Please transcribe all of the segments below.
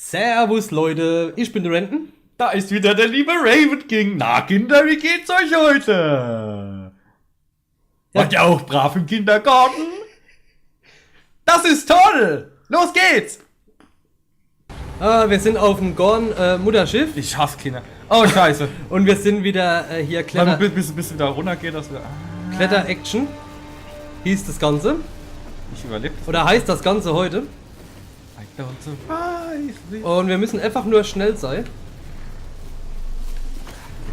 Servus Leute, ich bin der Renton. Da ist wieder der liebe Raven King. Na Kinder, wie geht's euch heute? Ja. Wart ihr auch brav im Kindergarten? Das ist toll! Los geht's! Wir sind auf dem Gorn Mutterschiff Ich hasse Kinder. Oh scheiße. und wir sind wieder hier Bis wieder runtergeht, dass wir... Kletter-Action. Hieß das Ganze. Ich überlebe. Oder heißt das Ganze heute. I don't survive. Und wir müssen einfach nur schnell sein.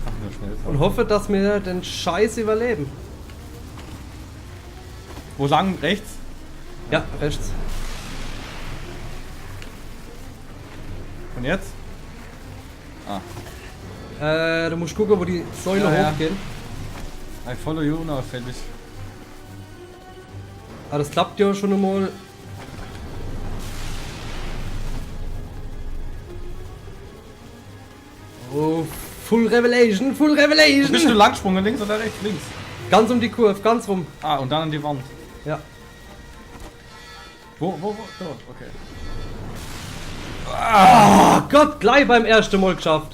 Ach, nur schnell. Und hoffe, dass wir den Scheiß überleben. Wo lang? Rechts? Ja, rechts. Und jetzt? Du musst gucken, wo die Säule Ja. hochgehen. I follow you, unauffällig. Aber das klappt ja schon einmal. Oh, Full Revelation, Full Bist du Revelation! Langsprung, links oder rechts? Links. Ganz um die Kurve, ganz rum. Ah, und dann an die Wand. Ja. Wo? Dort, okay. Oh Gott, gleich beim ersten Mal geschafft.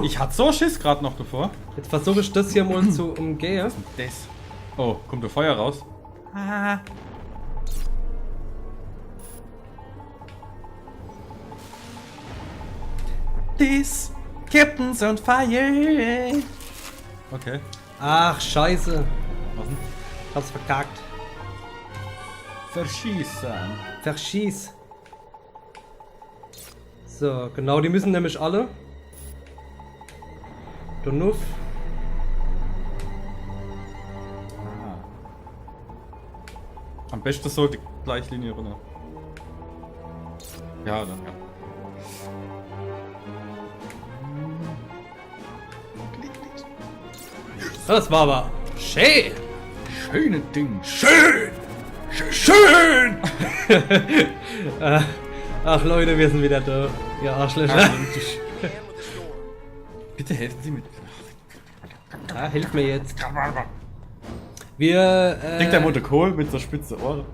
Ich hatte so Schiss gerade noch davor. Jetzt versuche ich das hier mal zu umgehen. Das. Oh, kommt der Feuer raus? This Captain's on fire. Okay. Ach, scheiße. Was denn? Ich hab's verkackt. Verschießen. Verschieß. So, genau, die müssen nämlich alle. Der Nuff. Am besten so die gleiche Linie runter. Ja, dann ja. Das war aber schön. Schöne Ding. Schön! Schön! Ach Leute, wir sind wieder da. Ja, Arschlöcher. Bitte helfen Sie mit. Ja, hilf mir jetzt. Wir, Denkt der Monte Kohl mit so spitze Ohren.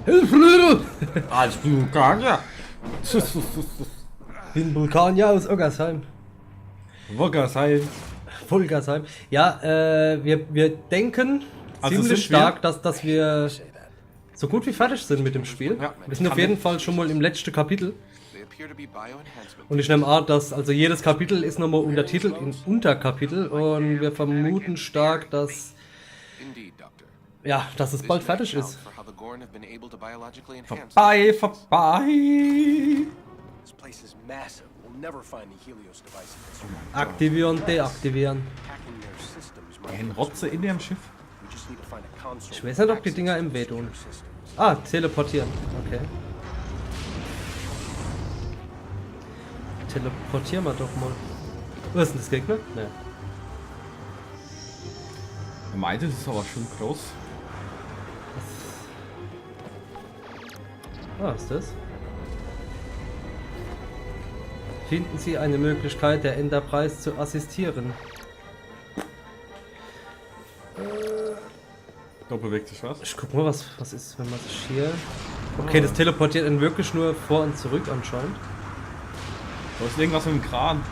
Hilfe, Leute! Als Vulkanier. Ich bin Vulkanier aus Oggersheim. Woggersheim. Vulgersheim. Ja, wir denken Also ziemlich sind wir- stark, dass wir so gut wie fertig sind mit dem Spiel. Ja, wir sind auf jeden Fall schon mal im letzten Kapitel. They appear to be bioenhancement. Und ich nehme an, dass also jedes Kapitel ist nochmal untertitelt in Unterkapitel und wir vermuten stark, dass Indeed, Doctor. ja, dass es bald fertig ist. For how the Gorn have been able to biologically enhance. Vorbei. This place is massive. We'll never find the Helios device in this room. Aktivieren, deaktivieren. Hacking their systems might Ein Rotze in dem Schiff. we just need to find a console. Ich weiß nicht, ob die Dinger im Weh tun. Ah, teleportieren. Okay. Teleportieren wir doch mal. Was ist denn das Gegner? Ne. Er meinte, das ist aber schon groß. Was ist das? Finden Sie eine Möglichkeit, der Enterprise zu assistieren? Da bewegt sich was. Ich guck mal, was ist, wenn man sich hier... Okay, das teleportiert ihn wirklich nur vor und zurück anscheinend. Da ist irgendwas mit dem Kran.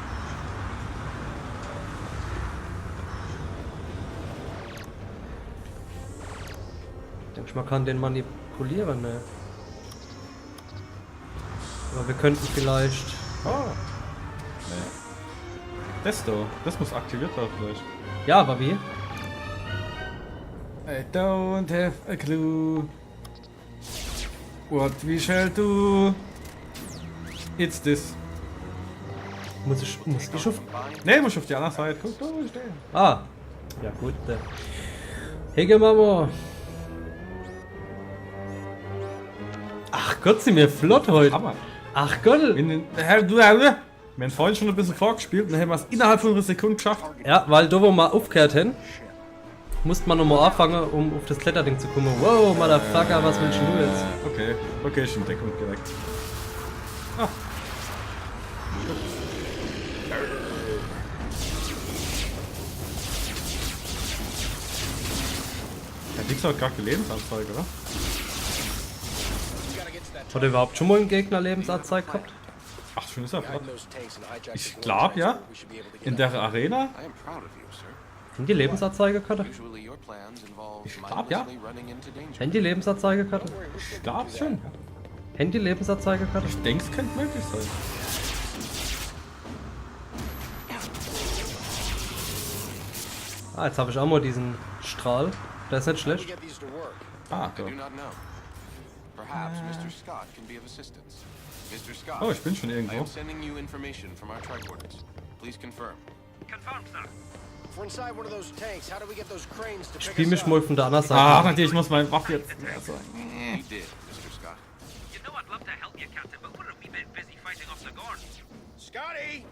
Denke ich, man kann den manipulieren, ne? Aber wir könnten vielleicht... Oh. Nee. Das da. Das muss aktiviert werden vielleicht. Ja, aber wie? I don't have a clue. What we shall do. It's this. Muss ich auf... Ne, muss auf die andere Seite. Guck da, ist der. Ah! Ja gut, Hege Mama! Ach Gott, sind wir flott heute! Hammer. Ach Gott! Wir haben vorhin schon ein bisschen vorgespielt und dann haben wir es innerhalb von einer Sekunde geschafft. Ja, weil da wo wir aufgehört haben, musste man nochmal anfangen, um auf das Kletterding zu kommen. Wow, Motherfucker, was willst du jetzt? Okay, ist in Deckung direkt. Ah. Der Dix hat gar keine Lebensanzeige, oder? Hat er überhaupt schon mal einen Gegner Lebensanzeige gehabt? Ach, schon ist er flott. Behind those tanks and hijack Ich the glaub, ja. we should be able to get In out. der Arena? I am proud of you, sir. Sind die Lebensanzeigekarte? Usually your plans involve glaub, ja. mindlessly running into danger. Handy Lebensanzeigekarte? Ich glaub schon. Handy Lebensanzeigekarte? Ich denke, es könnte möglich sein. Ah, jetzt habe ich auch mal diesen Strahl. Der ist nicht We schlecht. get these to work. Ah, I so. do not know. Perhaps Mr. Scott can be of assistance. Mr. Scott, Oh, ich bin schon I irgendwo. am sending you information from our tricorders. Please confirm. If we're inside one of those tanks, how do we get those cranes to pick Spiel us mich up? mal von der anderen Seite. Ah, an. natürlich muss mein Waffe jetzt. Also, We did, Mr. Scott. You know I'd love to help you, Captain, but we're a wee bit busy fighting off the Gorn. Scotty!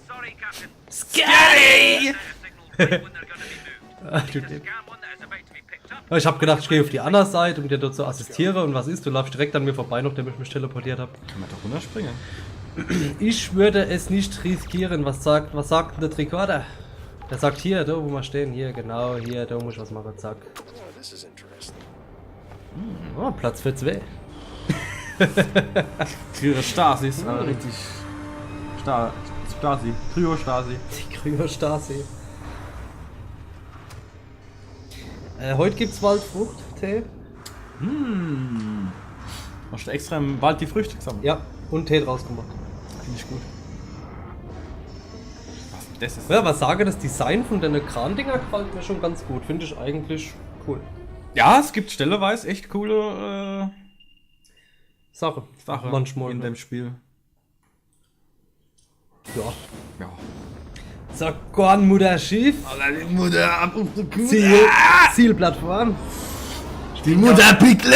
Sorry, Captain. Scary! Send a signal right when they're gonna be moved. Ah, du There's a Depp. scan one that is about to be picked up. Ich habe gedacht, ich gehe auf die andere Seite, um dir dort zu assistieren. Und was ist? Du läufst direkt an mir vorbei, nachdem ich mich teleportiert habe. kann man doch runterspringen. Ich würde es nicht riskieren. Was sagt denn der Tricorder? Der sagt hier, da wo wir stehen. Hier, genau, hier, da muss ich was machen. Zack. Oh, this is interesting. Oh, Platz für 2. Kryostasis, richtig. Stasi. Kryostasi. Die Kryostasi. Heute gibt's Waldfrucht-Tee. Hast du extra im Wald die Früchte gesammelt? Ja, und Tee draus gemacht. Finde ich gut. Was? Das ist. Ja, was sage, das Design von den Krandinger gefällt mir schon ganz gut. Finde ich eigentlich cool. Ja, es gibt stelleweise echt coole Sache. Sachen Manchmal. in ne? dem Spiel. Ja. Ja. So, Gornmutter Schiff. Alter, die Mutter ab auf der Kuh. Zielplattform. Die Mutter Pickle!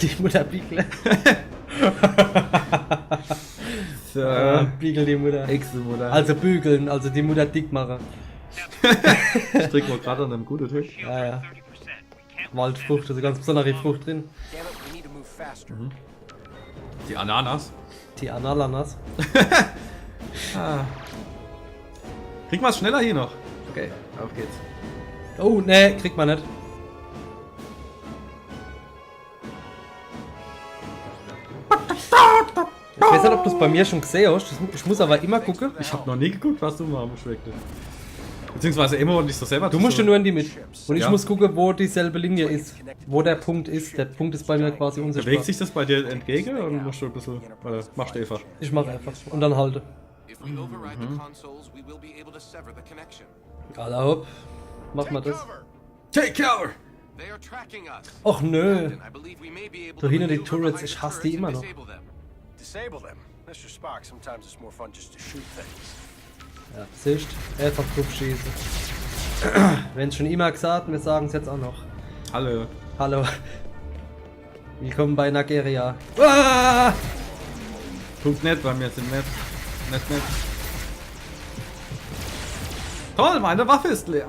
Die Mutter Biegel. So. Biegel die Mutter. Ex-Mutter. Also bügeln, also die Mutter dick machen. Ich trinke mal gerade an einem guten Tisch. Ja, ja. Waldfrucht, also ganz besondere Frucht drin. Damn it, we need to move faster. Die Ananas. Die Analanas. Kriegen wir es schneller hier noch? Okay, auf geht's. Oh, ne, kriegt man nicht. Ich weiß nicht, ob du es bei mir schon gesehen hast. Ich muss aber immer gucken. Ich habe noch nie geguckt, was du machen musst, wirklich. Beziehungsweise immer und nicht so selber. Du musst ja nur in die Mitte. Und ich Ja. muss gucken, wo dieselbe Linie ist. Wo der Punkt ist. Der Punkt ist bei mir quasi unsichtbar. Bewegt sich das bei dir entgegen und musst du ein bisschen. Machst du einfach. Ich mache einfach. Und dann halte. If we override the consoles, we will be able to sever the connection. Alla hopp. Mach mal das. Take cover! They are tracking us. Och nö. Captain, I believe we may be able Da to hinten die maneuver Turrets, behind ich the hasse die turrets immer and noch. disable them. Disable them. Mr. Spock, sometimes it's more fun just to shoot things. Ja, siehst, einfach drauf schießen. Wenn schon immer gesagt, wir sagen es jetzt auch noch. Hallo. Hallo. Willkommen bei Nageria. Ah! Punkt net, bei mir sind net. Net. Toll, meine Waffe ist leer.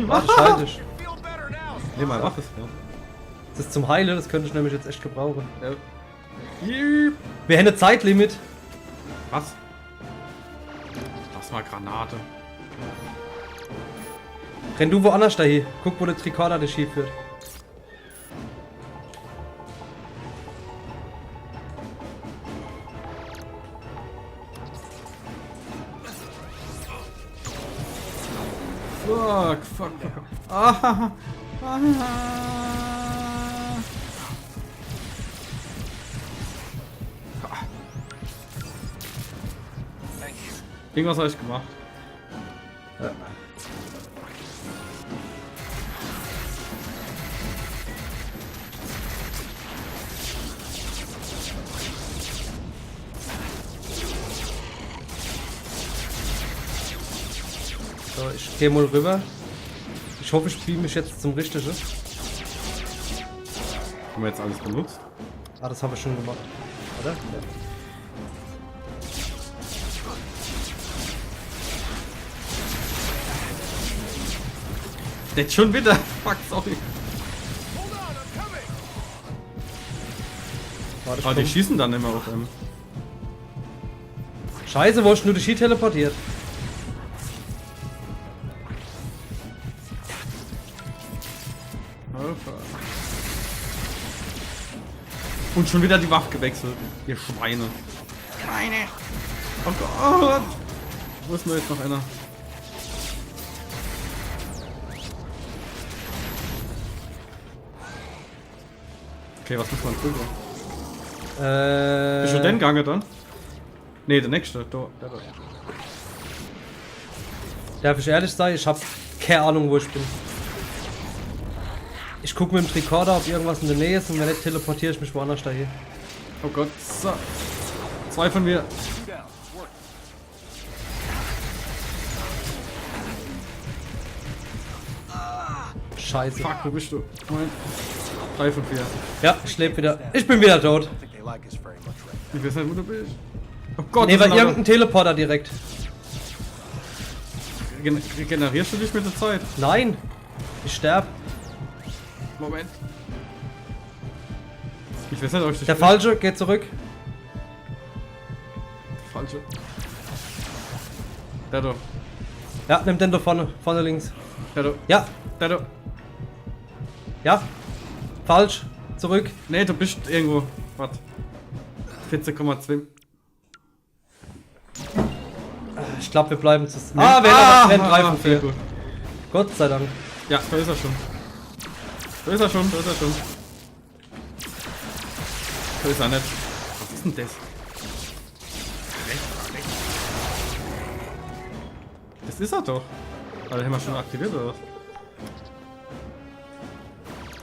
Warte, schalte ich. Feel better now, Ne, meine Waffe ist leer. Das ist zum Heilen, das könnte ich nämlich jetzt echt gebrauchen. Ja. Jeep. Wir haben ein Zeitlimit. Was? Das war Granate. Renn du woanders dahin. Guck, wo der Tricorder dich schief führt. Fuck. Ah. Irgendwas habe ich gemacht. So, ich gehe mal rüber. Ich hoffe, ich beam mich jetzt zum Richtigen. Haben wir jetzt alles benutzt? Ah, das habe ich schon gemacht. Oder? Ja. Jetzt schon wieder. Fuck, sorry. Warte, ich Aber die komm. schießen dann immer auf einem. Scheiße, wo hast du nur die Ski teleportiert? Und schon wieder die Waffe gewechselt. Ihr Schweine. Oh Gott! Wo ist denn jetzt noch einer? Okay, was muss man drüber? Ist schon den Gange dann? Ne, der nächste. Da, der da. Darf ich ehrlich sein? Ich hab keine Ahnung, wo ich bin. Ich gucke mit dem Tricorder, ob irgendwas in der Nähe ist und wenn nicht, teleportiere ich mich woanders dahin. Oh Gott, so. 2 von mir. Scheiße. Fuck, wo bist du? Moment. 3 von 4. Ja, ich lebe wieder. Ich bin wieder tot. I think they like us very much right now. Ich weiß nicht, wo du bist. Oh Gott, Nee, das war ist irgendein Teleporter direkt. Regenerierst du dich mit der Zeit? Nein. Ich sterb. Moment. Ich weiß nicht, ob ich dich... Der Falsche geht zurück. Falsche. Der da. Ja, nimm den da vorne. Vorne links. Der da. Ja, Der da. ja. Falsch. Zurück. Nee, du bist irgendwo. Warte. 14,2. Ich glaube, wir bleiben zusammen. Ah, wir rennen 3 von 4. Gut. Gott sei Dank. Ja, da ist er schon. Da ist er schon, da ist er schon. Da ist er nicht. Was ist denn das? Das ist er doch. Aber den haben wir schon aktiviert oder was?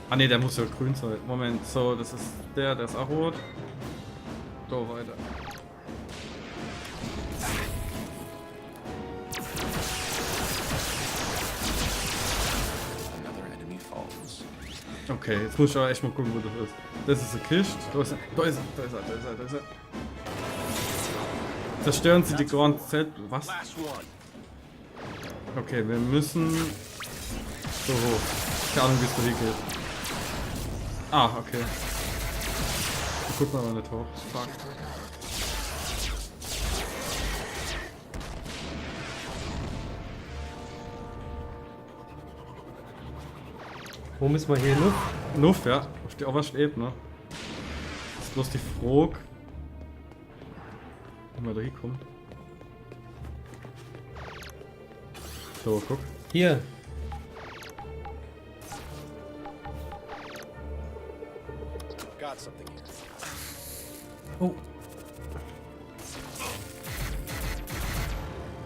Ah ne, der muss ja grün sein. Moment, so, das ist der ist auch rot. So, weiter. Another enemy falls. Okay, jetzt muss ich aber echt mal gucken, wo das ist. Das ist eine Kiste. Da ist er, da ist er, da ist er, da ist er, da ist er. Zerstören Sie die Grand Z. Was? Last one. Okay, wir müssen so hoch. Keine Ahnung, wie es da hingeht. Ah, okay. Ich guck mal nicht hoch. Fuck. Wo müssen wir hier hin? Nuff, ja. Auf die oberste Ebene. Das ist bloß die Frage, wie wir da hinkommen. So, guck. Hier. Got something here. Oh.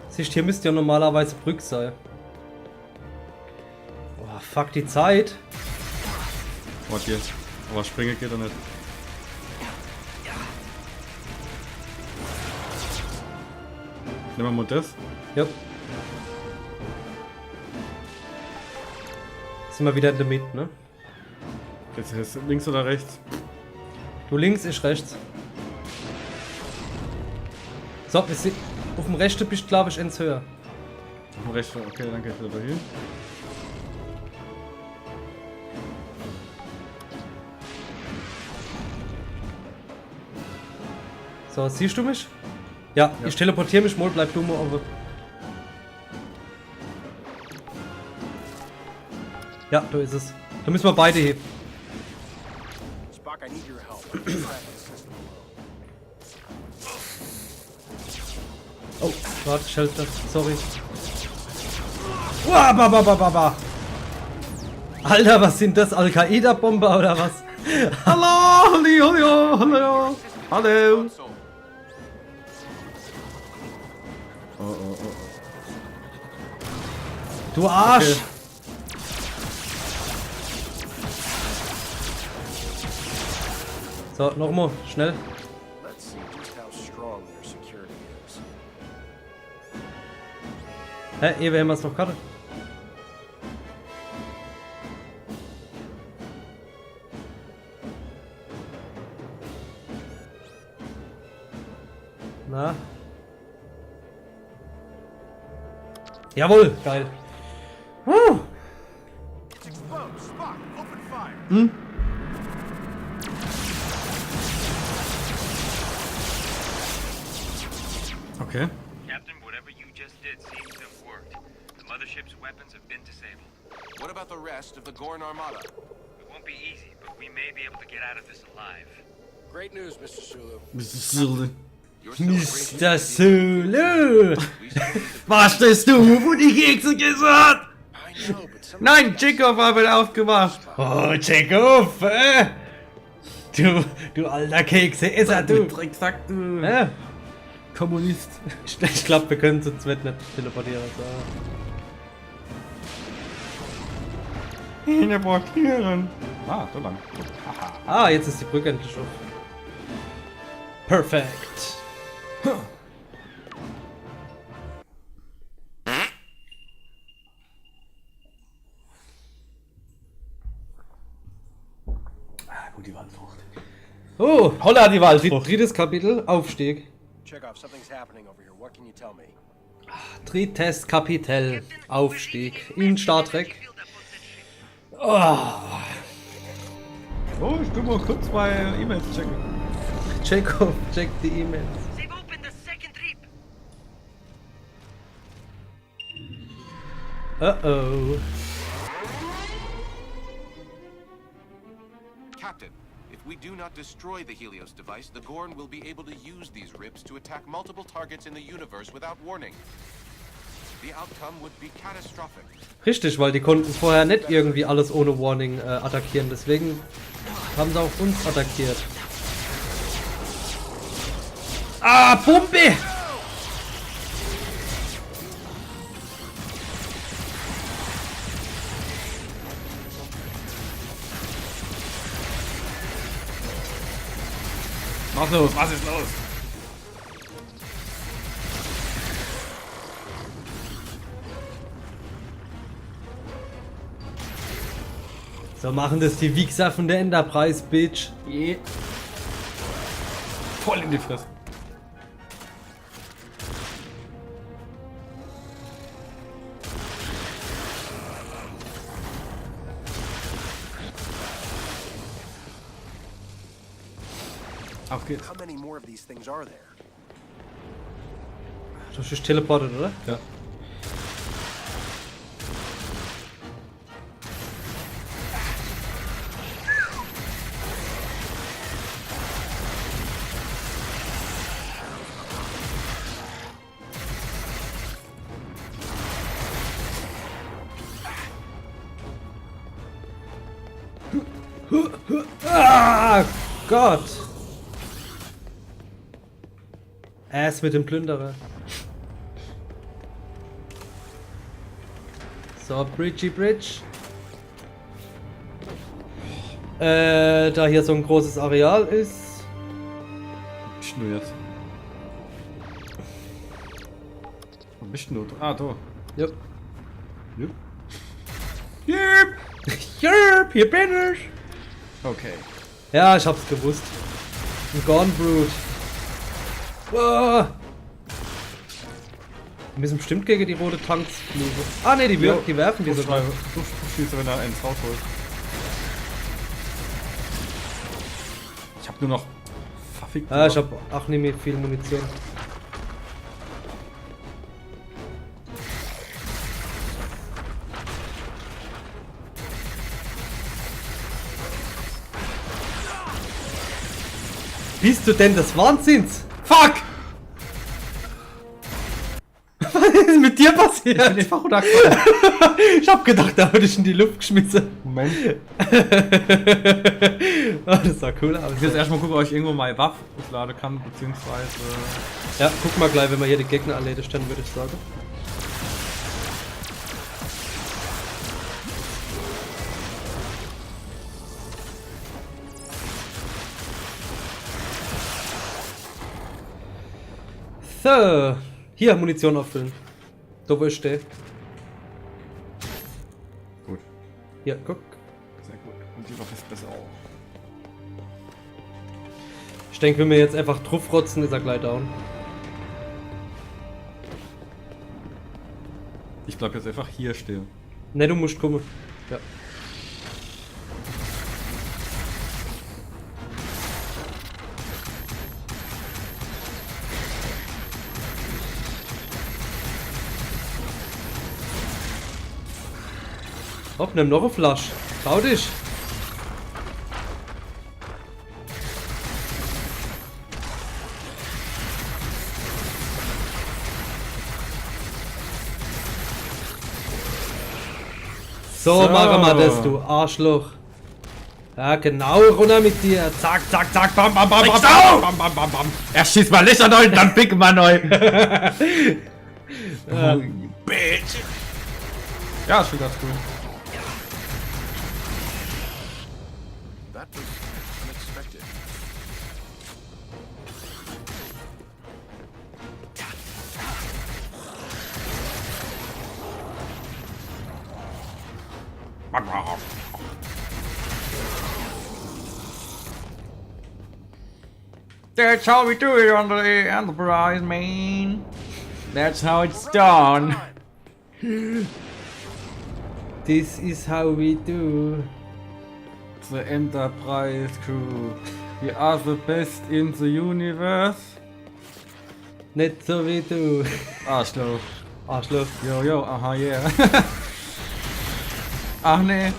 Siehst, hier müsste ja normalerweise Brück sein. Oh, fuck die Zeit. Warte jetzt. Aber springen geht er nicht. Nehmen wir mal das. Ja. Sind wir wieder in der Mitte, ne? Jetzt ist links oder rechts. Du links, ich rechts. So, wir sind auf dem rechten bist glaube ich ins höher. Auf dem rechten. Okay, dann geht wieder dahin. So, siehst du mich? Ja, Ja. ich teleportiere mich mal, bleib du mal oben. Ja, da ist es. Da müssen wir beide heben. Spock, I need your help. I'm tracking the system alone. Oh, warte, ich helfe das. Sorry. Uah, ba, ba, ba, ba, ba. Alter, was sind das? Al-Qaida-Bomber oder was? Hallo, hallo, hallo, hallo. Hallo. So, Oh, oh, oh. Du Arsch! Okay. So, nochmal, schnell. Let's see just how strong their security is. Hä, wir haben es noch gerade. Na? Jawohl, geil. It's exposed. Spock, open fire. Okay. Captain, whatever you just did seems to have worked. The mothership's weapons have been disabled. what about the rest of the Gorn Armada? It won't be easy, but we may be able to get out of this alive. Great news, Mr. Sulu. You're still a Mr. Solo! Was bist du, wo die Kekse gesagt? I know, but some Nein, Chekhov hat aufgemacht. Oh, check auf! Du alter Kekse-Esser, du! Drecksack, du. Kommunist. Ich glaube, wir können zu zweit nicht teleportieren. So. Teleportieren. Ah, so lang. Ah, jetzt ist die Brücke endlich auf. Perfekt. Gut, die Waldfrucht. Oh, Holla, die Waldfrucht. drittes Kapitel, Aufstieg. Chekhov, something's happening over here. What can you tell me? Drittes Kapitel, Aufstieg in Star Trek. Oh, Oh, ich tu mal kurz bei E-Mails checken. Chekhov, check die E-Mails. They've opened the second reap. Oh. Captain, if we do not destroy the Helios device, the Gorn will be able to use these rips to attack multiple targets in the universe without warning. The outcome would be catastrophic. Richtig, weil die konnten vorher nicht irgendwie alles ohne Warning attackieren. Deswegen haben sie auch uns attackiert. Ah, Pumpe! Was los? Was ist los? So machen das die Wichser von der Enterprise, Bitch. Je. Voll in die Fresse. Auf geht's. How many more of these things are there? Du hast dich teleportet, oder? Ja. Ah, Gott! Ass mit dem Plünderer. So, Bridgy Bridge. Da hier so ein großes Areal ist. Ich nur jetzt. Wo bist du? Ah, da. Ja. Jupp. Yerp, hier bin ich! Okay. Ja, ich hab's gewusst. Ein Gorn Brood. Oh. Wir müssen bestimmt gegen die rote Tanks fliegen. Ah ne, die werfen die sogar. Du schießt, wenn er eins rausholt. Ich hab nur noch verfickt. Ah, ich hab auch nicht mehr viel Munition. Bist du denn des Wahnsinns? Fuck! Was ist mit dir passiert? Ich bin einfach runtergefallen. Ich hab gedacht, da würde ich in die Luft geschmissen. Moment. Oh, das sah cool aus. Ich will jetzt erstmal gucken, ob ich irgendwo mal Waffe aufladen kann, beziehungsweise. Ja, guck mal gleich, wenn wir hier die Gegner erledigt haben, würde ich sagen. So, hier Munition auffüllen. Da wo ich stehe. Gut. Hier, guck. Sehr gut. Und die Waffe ist besser auch. Ich denke, wenn wir jetzt einfach draufrotzen, ist er gleich down. Ich bleib jetzt einfach hier stehen. Ne, du musst kommen. Ja. Hopp, nimm noch eine Flasche. Trau dich. So, machen wir das, du Arschloch. Ja, genau, runter mit dir. Zack, zack, zack, bam, bam, bam, bam, bam, bam, bam, bam, bam. Erst schießt mal Lichter neu, dann picken wir neu. Bitch! Ja, ist schon ganz cool. That was unexpected. That's how we do it on the Enterprise, man. That's how it's done. This is how we do. The Enterprise crew. We are the best in the universe. Nicht so wie du. Arschloch. Arschloch. Yo, yo, aha, yeah. Ach nee.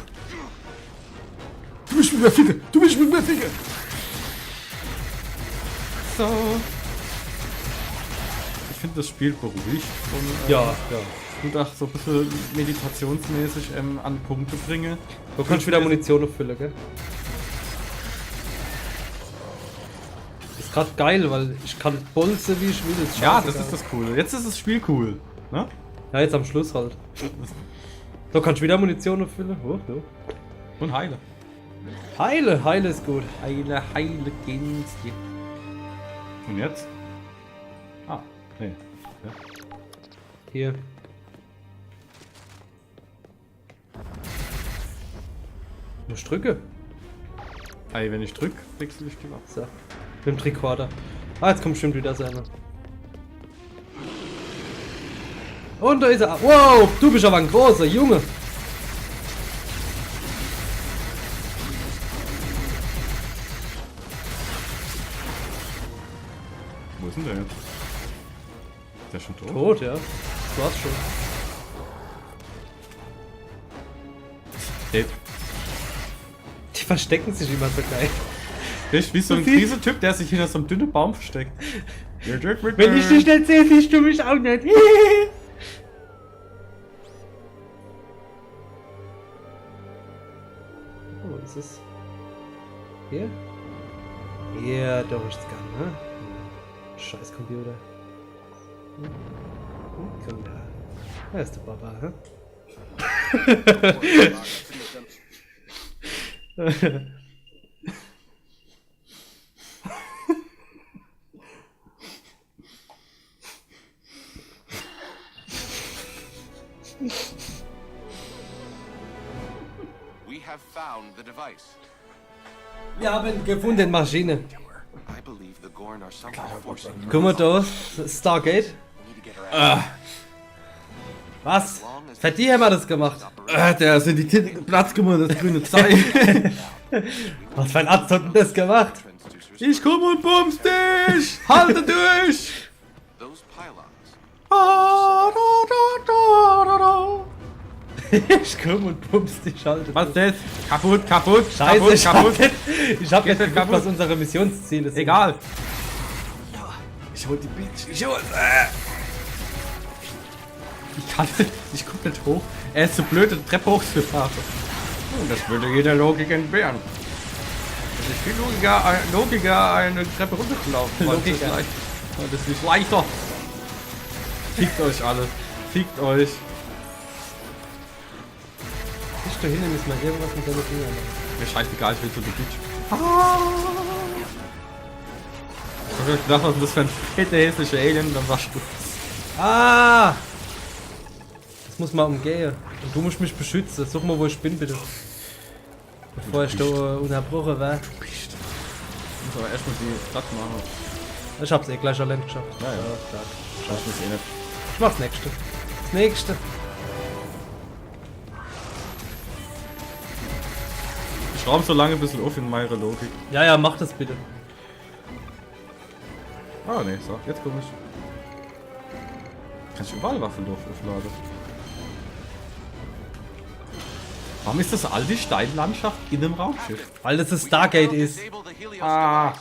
Du bist mit mir Finger! Du bist mit mir Finger! So. Ich finde das Spiel beruhigt und Ja, ja. und auch so ein bisschen meditationsmäßig an Punkte bringe. Du kannst wieder Munition auffüllen, gell? Ist grad geil, weil ich kann bolzen wie ich will. Ist Ja, das scheißegal. ist das Coole. Jetzt ist das Spiel cool. Ne? Ja, jetzt am Schluss halt. So, kannst du wieder Munition auffüllen? Oh, ja. Und heile. Heile, heile ist gut. Heile, heile Gänschen. Und jetzt? Ah, nee. Ja. Hier. Muss drücke. Ey, wenn ich drück, wechsel ich die Waffe. So. Mit dem Tricorder. Ah, jetzt kommt bestimmt wieder seine. Und da ist er. Wow, du bist aber ein großer Junge. Wo ist denn der jetzt? Ist der schon tot? Tot, ja. Das war's schon. Hey, Die verstecken sich immer so geil. bist wie so ein Krisentyp, der sich hinter so einem dünnen Baum versteckt. Wenn ich dich nicht sehe, siehst du mich auch nicht. Oh, ist es? Hier? Ja, da ist es gar nicht, ne? Scheiß Computer. Komm da. Da ist der Papa, hä? We have found the device. Wir haben gefunden, Maschine. I believe the Gorn are somehow forcing Guck mal da, Stargate. Was? Für die haben wir das gemacht. Der sind die Titten Platz gemacht, das grüne Zeichen. Was für ein Arzt hat denn das gemacht? Ich komm und bums dich! Halte durch! Those pylons. Ich komm und pumps die Schalte. Was ist das? Kaputt, kaputt, Scheiße, kaputt, ich kaputt. hab nicht Geht geguckt, nicht kaputt. was unsere Missionsziele sind. Egal. Ich hol die Bitch, ich hol. Ich kann nicht, ich guck nicht hoch. Er ist so blöd, die Treppe hochzufahren. Das würde jeder Logik entbehren. Es ist viel Logiker eine Treppe runterzulaufen. weil Das ist, Logiker. leicht, weil das ist leichter. Fickt euch alle. Fickt euch. Ich da hinten müssen wir irgendwas mit deinen Fingern machen. Mir scheißegal, ich will zu der Beach. Ich hab gedacht, was ist das für ein fette hässlicher Alien? Dann warst du. Ah! Das muss man umgehen. Und du musst mich beschützen. Such mal, wo ich bin, bitte. Bevor ich da unterbrochen werde. Ich muss aber erstmal die Stadt machen. Ich hab's eh gleich allein geschafft. Ja, ja. stark. Ich weiß es eh nicht. Ich mach's nächste. Das nächste. Ich raum so lange ein bisschen auf in meine Logik. Ja, ja, mach das bitte. Ah, ne, so, jetzt komm ich. Kann ich überall Waffen aufladen? Warum ist das all die Steinlandschaft in einem Raumschiff? Weil das ein Stargate ist. Disable the Helios Ah,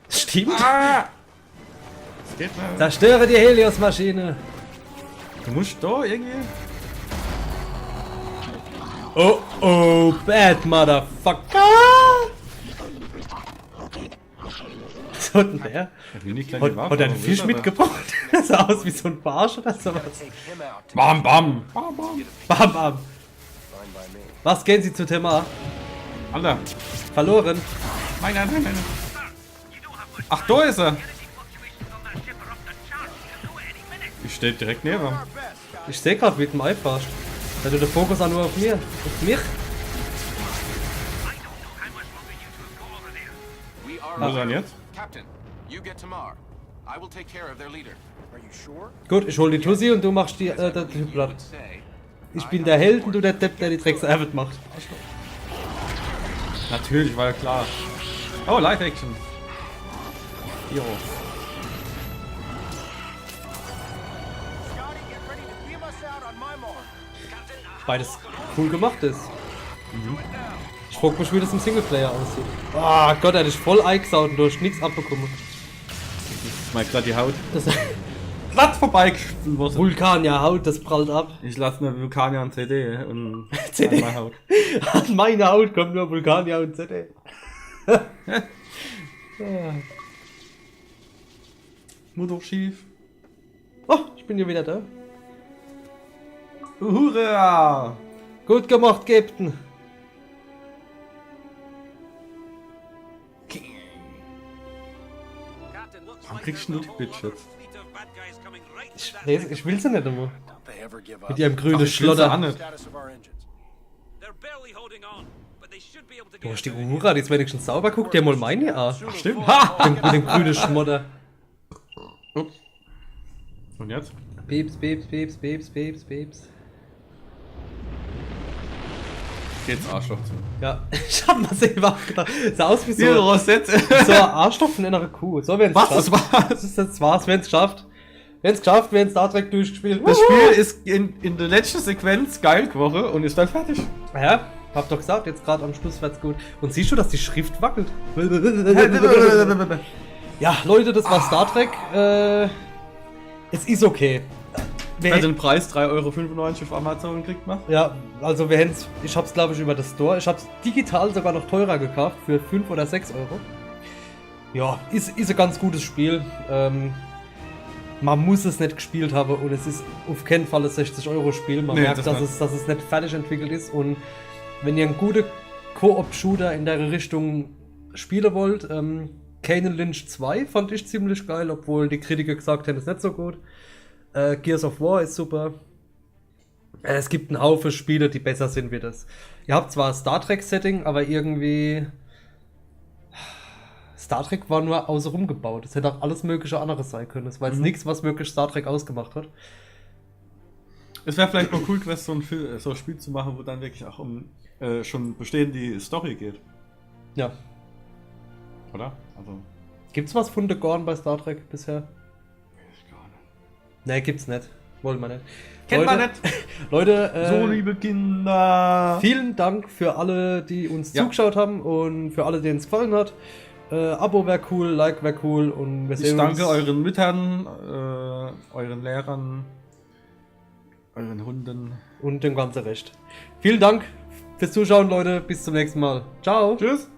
Stimmt. das geht nicht. Zerstöre die Helios-Maschine. Du musst da irgendwie. Oh, oh, bad motherfucker! Was hat denn der? Hat mir nicht kleine Hat Waffe, er einen aber Fisch will er mitgebracht? Das sah aus wie so ein Barsch oder sowas. Take him out. da. Bam, bam. Bam, bam. Bam, bam. Fine by me. Was gehen Sie zu Thema? Alter. Verloren. Nein, nein, nein, nein. Ach, da ist er. Ich stehe direkt neben ihm. Ich sehe gerade, wie du im Ei fährst. Weil du den Fokus auch nur auf mir. Auf mich? We are Wo ist er denn jetzt? Captain, you get Tamar. I will take care of their leader. Are you sure? Gut, ich hol die Tussi und du machst die, der Typ platt. Would say, Ich bin der Held und du der Depp, der die Drecksarbeit macht. Natürlich, war ja klar. Oh, Live-Action. Jo. Scotty, get ready to beam us out on my mark. Beides cool gemacht ist. Ich frag mich, wie das im Singleplayer aussieht. Ah Gott, er hat dich voll eingesaut und du hast nichts abbekommen. Ich mag grad die Haut. Das Platz vorbeigeschnitten worden. Vulkanier Haut, das prallt ab. Ich lasse mir Vulkanier und CD und CD? an meine Haut. An meine Haut kommt nur Vulkanier und CD. Mutter schief. Oh, ich bin hier wieder da. Hurra! Gut gemacht, Captain. Warum kriegst du nur die Bitch jetzt? Ich will sie nicht einmal. Don't they ever give up? Mit ihrem grünen Ich will sie Schlotter. an nicht. Status of our engines. They're barely holding on, but they should be able to Du get hast die Uhura, die ist wenigstens sauber. Guck dir mal meine an. Stimmt. Ha! Mit dem grünen Schmotter. Ups. Und jetzt? Pieps, pieps, pieps, pieps, pieps, pieps. Geht's Arschloch zu. Ja, ich hab mal selber auch gedacht. Sah aus wie so, Hier, Rosette. so ein Arschloch von einer Kuh. So, wenn's Was? geschafft. Das war's, wenn's geschafft. Wenn's geschafft, wenn's Star Trek durchgespielt. Das Spiel ist in der letzten Sequenz geil geworden und ist dann fertig. Ja, hab doch gesagt, jetzt gerade am Schluss wird's gut. Und siehst du, dass die Schrift wackelt? Ja, Leute, das war Star Trek. Es ist okay. Wer den Preis 3,95 € auf Amazon kriegt, macht. Ja, also wir hätten's, ich hab's glaube ich über das Store. Ich hab's digital sogar noch teurer gekauft, für 5 oder 6 Euro. Ja, ist ein ganz gutes Spiel. Man muss es nicht gespielt haben und es ist auf keinen Fall ein 60-Euro-Spiel. Man Nee, merkt, das dass es nicht fertig entwickelt ist. Und wenn ihr einen guten Koop-Shooter in der Richtung spielen wollt, Kane Lynch 2 fand ich ziemlich geil, obwohl die Kritiker gesagt haben, es ist nicht so gut. Gears of War ist super. Es gibt einen Haufen Spiele, die besser sind wie das. Ihr habt zwar ein Star Trek-Setting, aber irgendwie... Star Trek war nur außenrum gebaut. Es hätte auch alles mögliche anderes sein können. Es war jetzt nichts, was wirklich Star Trek ausgemacht hat. Es wäre vielleicht mal cool gewesen, so ein Spiel zu machen, wo dann wirklich auch um schon bestehende Story geht. Ja. Oder? Also. Gibt's was von The Gorn bei Star Trek bisher? Ich gar nicht. Nee, gibt's nicht. Wollen wir nicht. Kennt man nicht. Leute, So, liebe Kinder. vielen Dank für alle, die uns Ja. zugeschaut haben und für alle, denen es gefallen hat. Abo wäre cool, Like wäre cool und wir Ich sehen danke uns. euren Müttern, euren Lehrern, euren Hunden. Und dem ganzen Recht. Vielen Dank fürs Zuschauen, Leute. Bis zum nächsten Mal. Ciao. Tschüss.